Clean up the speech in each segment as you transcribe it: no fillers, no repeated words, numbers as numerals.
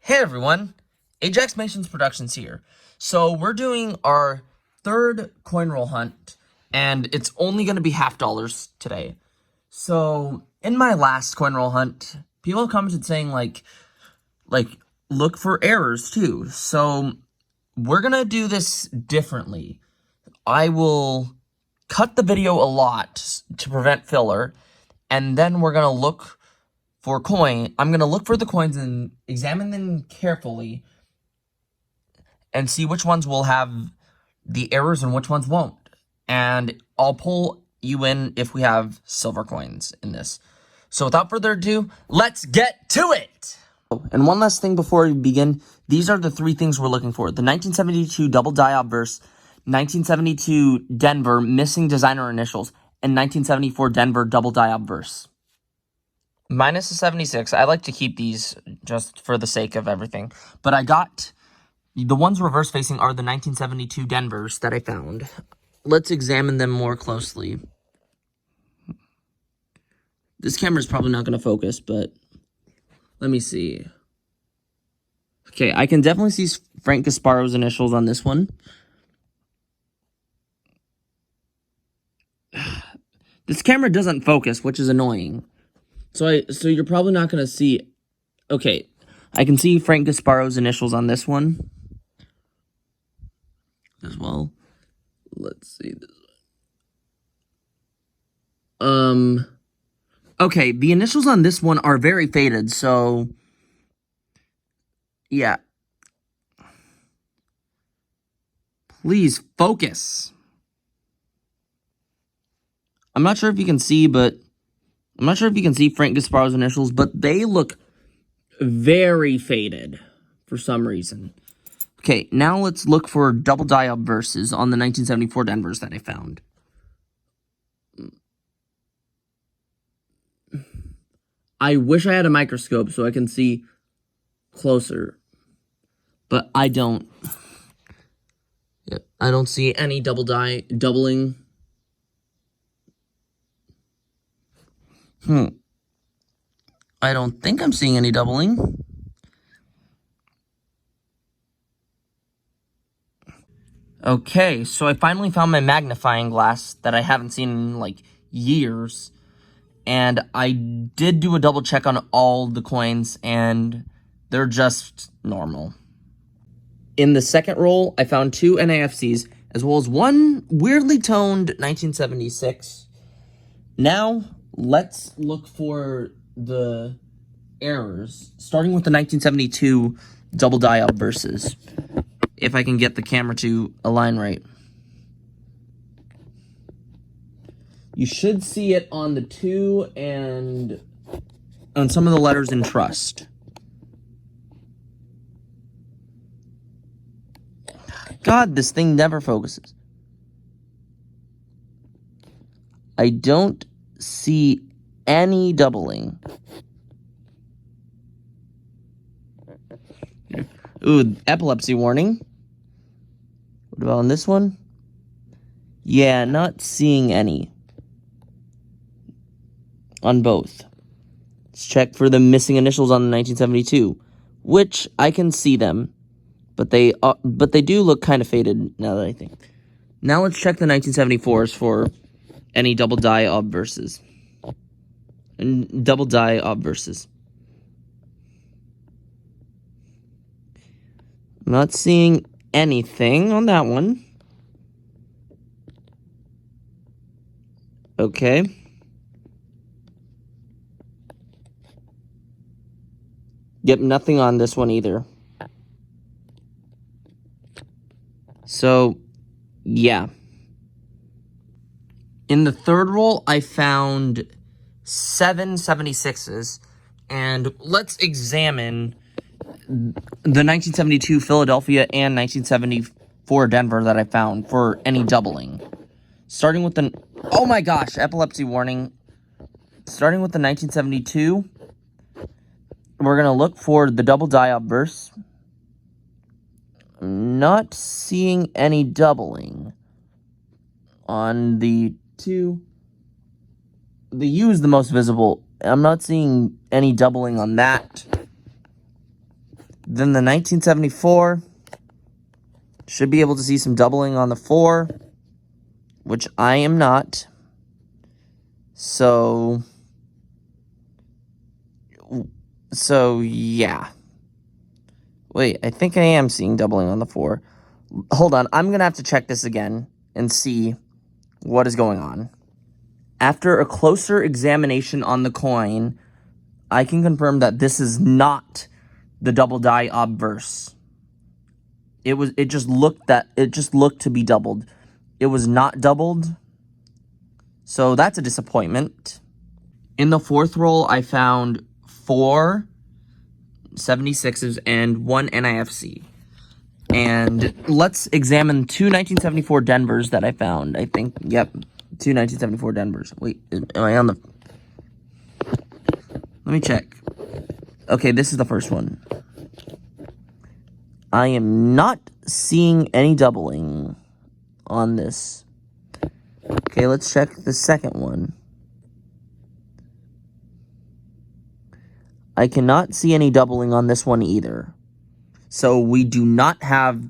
Hey everyone, Ajax Masons Productions here. So we're doing our third coin roll hunt, and it's only going to be $50 today. So in my last coin roll hunt, people commented saying like look for errors too. So we're going to do this differently. I will cut the video a lot to prevent filler, and then we're going to look for I'm going to look for the coins and examine them carefully and see which ones will have the errors and which ones won't. And I'll pull you in if we have silver coins in this. So without further ado, let's get to it! And one last thing before we begin, these are the three things we're looking for. The 1972 double die obverse, 1972 Denver missing designer initials, and 1974 Denver double die obverse. Minus the 76, I like to keep these just for the sake of everything. But I got, the ones reverse facing are the 1972 Denvers that I found. Let's examine them more closely. This camera is probably not going to focus, but let me see. Okay, I can definitely see Frank Gasparo's initials on this one. This camera doesn't focus, which is annoying. So you're probably not going to see... Okay, I can see Frank Gasparo's initials on this one as well. Let's see this one. Okay, the initials on this one are very faded, so... Yeah. Please, focus. I'm not sure if you can see, but... I'm not sure if you can see Frank Gasparo's initials, but they look very faded for some reason. Okay, now let's look for double die obverses on the 1974 Denvers that I found. I wish I had a microscope so I can see closer, but I don't. Yep, I don't see any doubling. I don't think I'm seeing any doubling. Okay, so I finally found my magnifying glass that I haven't seen in, like, years. And I did do a double check on all the coins, and they're just normal. In the second roll, I found two NAFCs, as well as one weirdly toned 1976. Now, let's look for the errors, starting with the 1972 double die obverses, if I can get the camera to align right. You should see it on the 2 and on some of the letters in trust. God, this thing never focuses. I don't see any doubling. Ooh, epilepsy warning. What about on this one? Yeah, not seeing any. On both. Let's check for the missing initials on the 1972, which I can see them, but they do look kind of faded now that I think. Now let's check the 1974s for any double die obverses. And double die obverses. I'm not seeing anything on that one. Okay. Yep, nothing on this one either. So, yeah. In the third roll, I found 7 76s, and let's examine the 1972 Philadelphia and 1974 Denver that I found for any doubling. Starting with the... Oh my gosh, epilepsy warning. Starting with the 1972... We're going to look for the double die obverse. Not seeing any doubling. On the 2, the U is the most visible. I'm not seeing any doubling on that. Then the 1974, should be able to see some doubling on the 4, which I am not. So yeah. Wait, I think I am seeing doubling on the 4. Hold on, I'm going to have to check this again and see what is going on. After a closer examination on the coin, I can confirm that this is not the double die obverse. It just looked to be doubled. It was not doubled. So that's a disappointment. In the 4th roll, I found 4 76s and 1 NIFC. And let's examine 2 1974 Denvers that I found. I think, yep, 2 1974 Denvers. Wait, am I on the... Let me check. Okay, this is the first one. I am not seeing any doubling on this. Okay, let's check the second one. I cannot see any doubling on this one either. So we do not have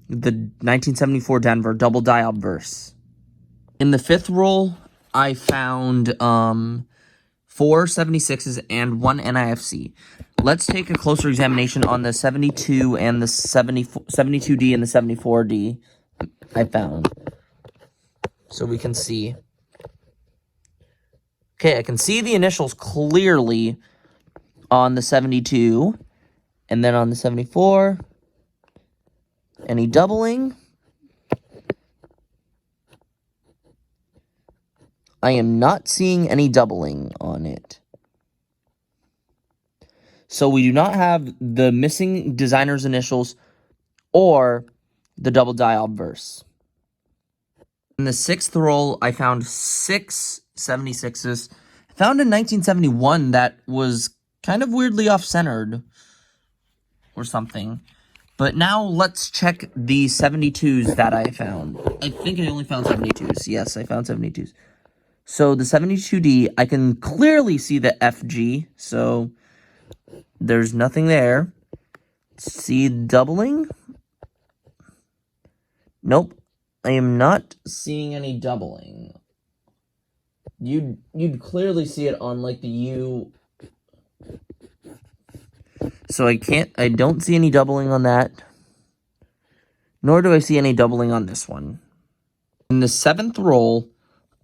the 1974 Denver double die obverse. In the 5th roll, I found 4 76s and 1 NIFC. Let's take a closer examination on the 72 and the 72D and the 74D I found. So we can see. Okay, I can see the initials clearly on the 72, and then on the 74. Any doubling? I am not seeing any doubling on it. So we do not have the missing designer's initials or the double die obverse. In the 6th roll, I found 6 76s. I found a 1971 that was kind of weirdly off-centered or something. But now let's check the 72s that I found. I think I only found 72s. Yes, I found 72s. So the 72D, I can clearly see the FG, so there's nothing there. See doubling? Nope. I am not seeing any doubling. You'd clearly see it on like the U. So I don't see any doubling on that. Nor do I see any doubling on this one. In the 7th roll,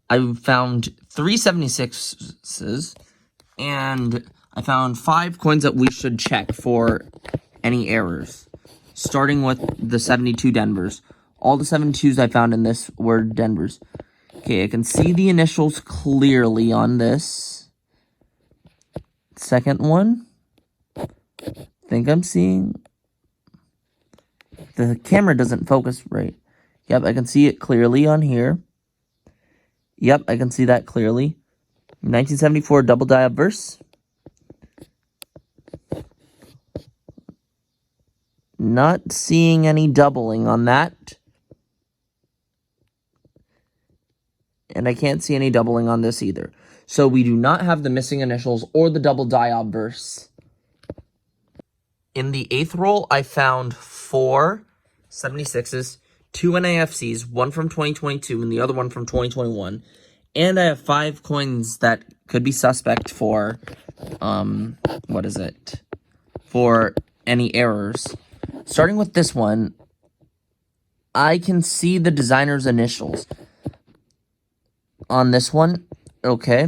I found 3 76s, and I found 5 coins that we should check for any errors. Starting with the 72 Denvers. All the 72s I found in this were Denvers. Okay, I can see the initials clearly on this. Second one. I think I'm seeing... The camera doesn't focus right. Yep, I can see it clearly on here. Yep, I can see that clearly. 1974 double die obverse. Not seeing any doubling on that. And I can't see any doubling on this either. So we do not have the missing initials or the double die obverse. In the 8th roll, I found 4 76s, 2 NIFCs, one from 2022 and the other one from 2021. And I have 5 coins that could be suspect for, for any errors. Starting with this one, I can see the designer's initials. On this one, okay,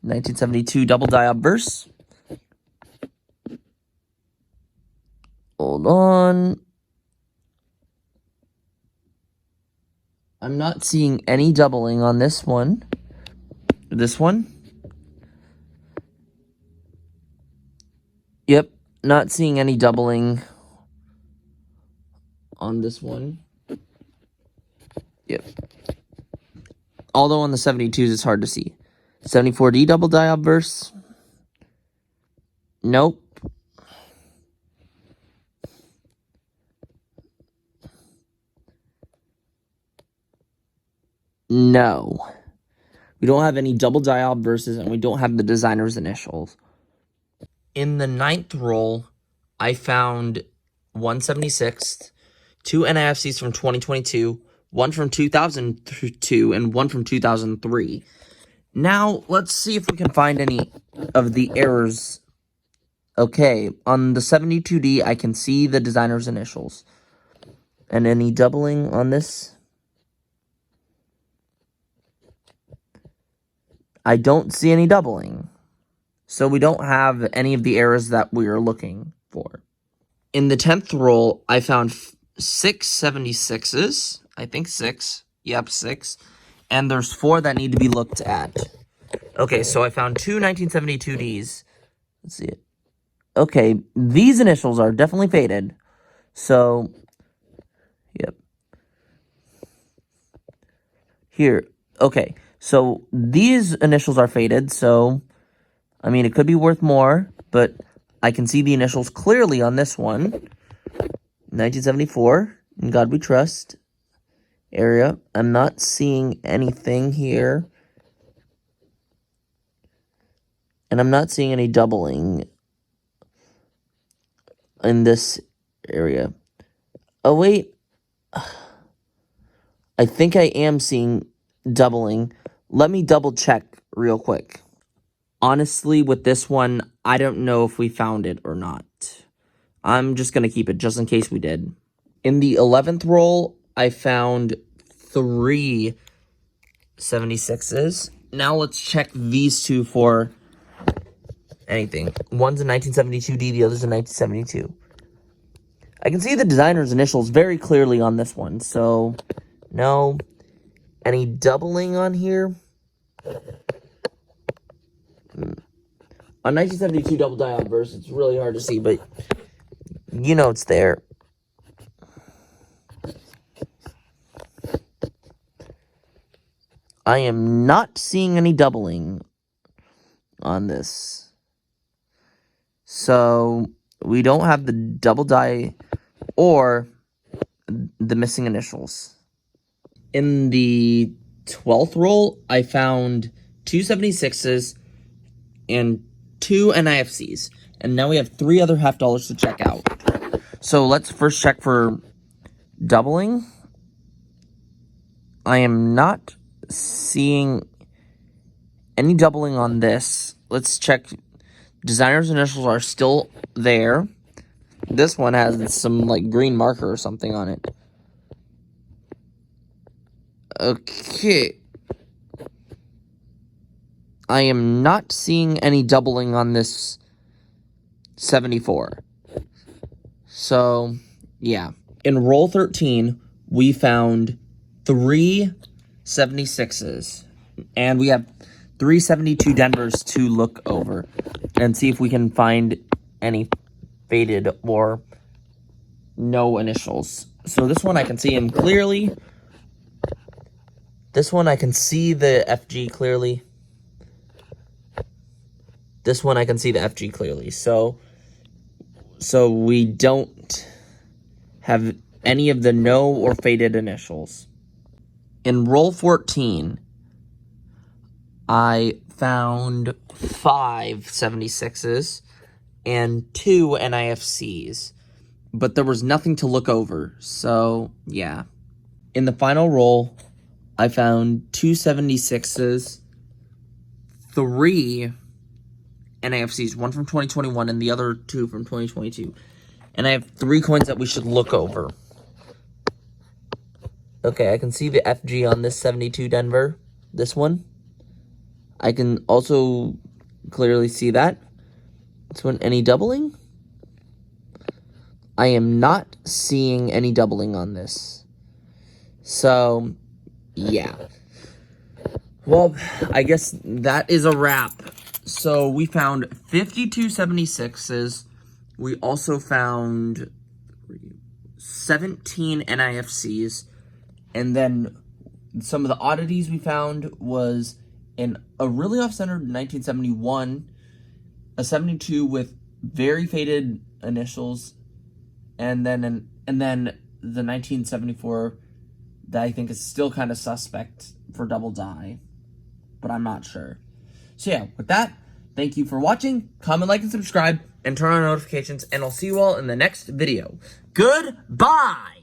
1972 double die obverse. Hold on. I'm not seeing any doubling on this one. This one. Yep, not seeing any doubling on this one. Yep. Although on the 72s, it's hard to see. 74D double die obverse. Nope. No. We don't have any double die obverses, and we don't have the designer's initials. In the 9th roll, I found 176th, 2 NIFCs from 2022, 1 from 2002, and 1 from 2003. Now, let's see if we can find any of the errors. Okay, on the 72D, I can see the designer's initials. And any doubling on this? I don't see any doubling. So we don't have any of the errors that we are looking for. In the 10th roll, I found 6 76s. I think 6. Yep, 6. And there's 4 that need to be looked at. Okay, so I found 2 1972Ds. Let's see it. Okay, these initials are definitely faded. So, yep. Here, okay. So, these initials are faded, so, I mean, it could be worth more, but I can see the initials clearly on this one. 1974, In God We Trust area. I'm not seeing anything here. And I'm not seeing any doubling in this area. Oh, wait. I think I am seeing doubling. Let me double check real quick. Honestly, with this one, I don't know if we found it or not. I'm just going to keep it just in case we did. In the 11th roll, I found 3 76s. Now let's check these two for anything. One's a 1972D, the other's a 1972. I can see the designer's initials very clearly on this one, so no. Any doubling on here? On 1972 double die obverse, it's really hard to see, but you know it's there. I am not seeing any doubling on this. So, we don't have the double die or the missing initials. In the 12th roll, I found 2 76s and 2 NIFCs. And now we have 3 other half dollars to check out. So let's first check for doubling. I am not seeing any doubling on this. Let's check. Designer's initials are still there. This one has some like green marker or something on it. Okay. I am not seeing any doubling on this 74. So, yeah. In roll 13, we found 3 76s. And we have 3 72 Denvers to look over and see if we can find any faded or no initials. So this one I can see him clearly. This one I can see the FG clearly. This one I can see the FG clearly. So we don't have any of the no or faded initials. In roll 14, I found 5 76s and 2 NIFCs, but there was nothing to look over, so yeah. In the final roll, I found 2 76s, 3 NIFCs, one from 2021 and the other 2 from 2022. And I have 3 coins that we should look over. Okay, I can see the FG on this 72 Denver, this one. I can also clearly see that. This one, any doubling? I am not seeing any doubling on this. So, yeah. Well, I guess that is a wrap. So, we found 52 76s. We also found 17 NIFCs. And then some of the oddities we found was a really off-centered 1971, a 72 with very faded initials, and then the 1974 that I think is still kind of suspect for double die, but I'm not sure. So yeah, with that, thank you for watching. Comment, like, and subscribe. and turn on notifications, and I'll see you all in the next video. Goodbye!